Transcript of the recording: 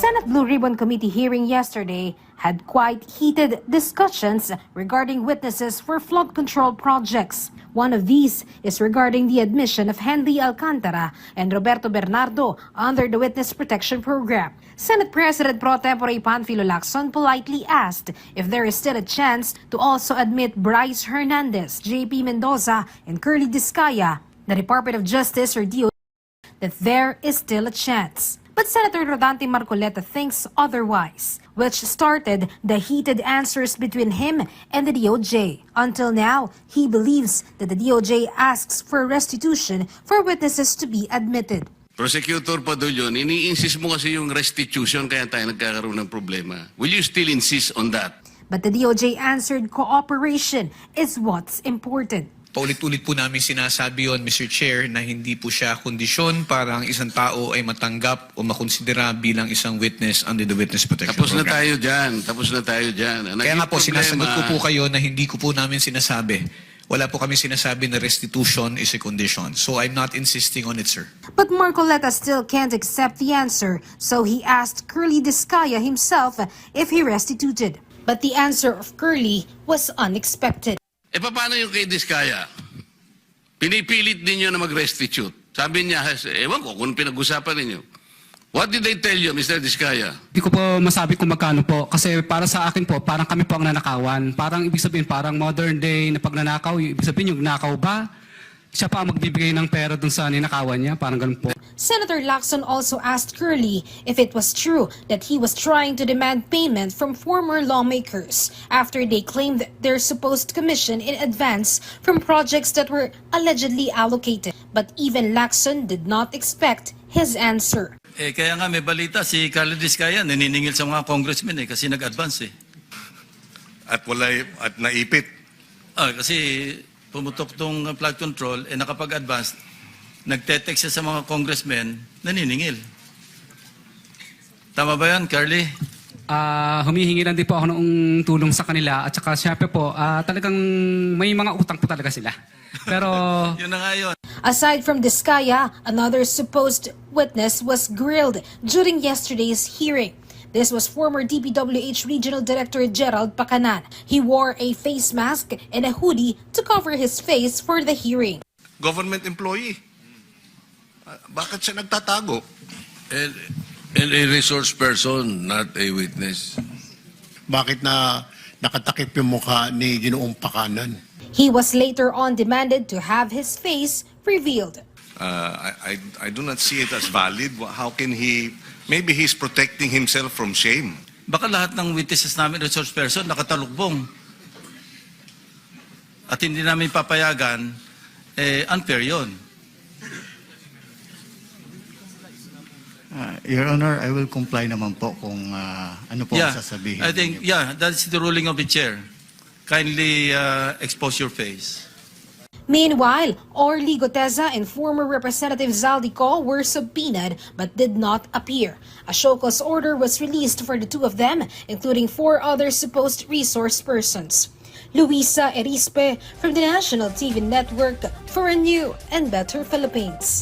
Senate Blue Ribbon Committee hearing yesterday had quite heated discussions regarding witnesses for flood control projects. One of these is regarding the admission of Henry Alcantara and Roberto Bernardo under the Witness Protection Program. Senate President Pro Tempore Panfilo Lacson politely asked if there is still a chance to also admit Bryce Hernandez, JP Mendoza, and Curly Discaya. The Department of Justice or DOJ that there is still a chance. But Senator Rodante Marcoleta thinks otherwise, which started the heated answers between him and the DOJ. Until now, he believes that the DOJ asks for restitution for witnesses to be admitted. Prosecutor Padulyon, ini-insist mo kasi yung restitution kaya tayo nagkakaroon ng problema. Will you still insist on that? But the DOJ answered cooperation is what's important. Paulit-ulit po namin sinasabi yon, Mr. Chair, na hindi po siya kondisyon para ang isang tao ay matanggap o makonsidera bilang isang witness under the Witness Protection Program. Tapos na tayo dyan. Kaya nga po, sinasagot ko po kayo na hindi ko po namin sinasabi. Wala po kami sinasabi na restitution is a condition. So I'm not insisting on it, sir. But Marcoleta still can't accept the answer, so he asked Curly Discaya himself if he restituted. But the answer of Curly was unexpected. Paano yung kay Discaya? Pinipilit ninyo na mag-restitute. Sabi niya, ewan ko kung pinag-usapan ninyo. What did they tell you, Mr. Discaya? Hindi ko po masabi kung magkano po. Kasi para sa akin po, parang kami po ang nanakawan. Parang ibig sabihin, parang modern day na pagnanakaw. Ibig sabihin yung nakaw ba? Siya pa ang magbibigay ng pera dun sa ninakawan niya. Parang ganun po. Senator Lacson also asked Curly if it was true that he was trying to demand payment from former lawmakers after they claimed their supposed commission in advance from projects that were allegedly allocated. But even Lacson did not expect his answer. Kaya nga may balita si Carly Discaya naniningil sa mga congressmen kasi nag-advance At naipit. Kasi pumutok tong flood control, nakapag-advance, nagte-text siya sa mga congressmen, naniningil. Tama ba yan, Carly? Humihingi lang din po ako ng tulong sa kanila. At saka syempre po, talagang may mga utang po talaga sila. Pero yun na nga yun. Aside from Discaya, another supposed witness was grilled during yesterday's hearing. This was former DPWH Regional Director Gerald Pacanan. He wore a face mask and a hoodie to cover his face for the hearing. Government employee. Bakit siya nagtatago? And a resource person, not a witness. Bakit na nakatakip yung mukha ni Ginoong Pacanan? He was later on demanded to have his face revealed. I do not see it as valid. How can he... Maybe he's protecting himself from shame. Baka lahat ng witnesses namin, resource person, nakatalukbong. At hindi namin papayagan, unfair yun. Your Honor, I will comply naman po kung ano po ang sasabihin. I think, that's the ruling of the chair. Kindly expose your face. Meanwhile, Orly Goteza and former Representative Zaldico were subpoenaed but did not appear. A show cause order was released for the two of them, including 4 other supposed resource persons. Luisa Erispe from the National TV Network for a new and better Philippines.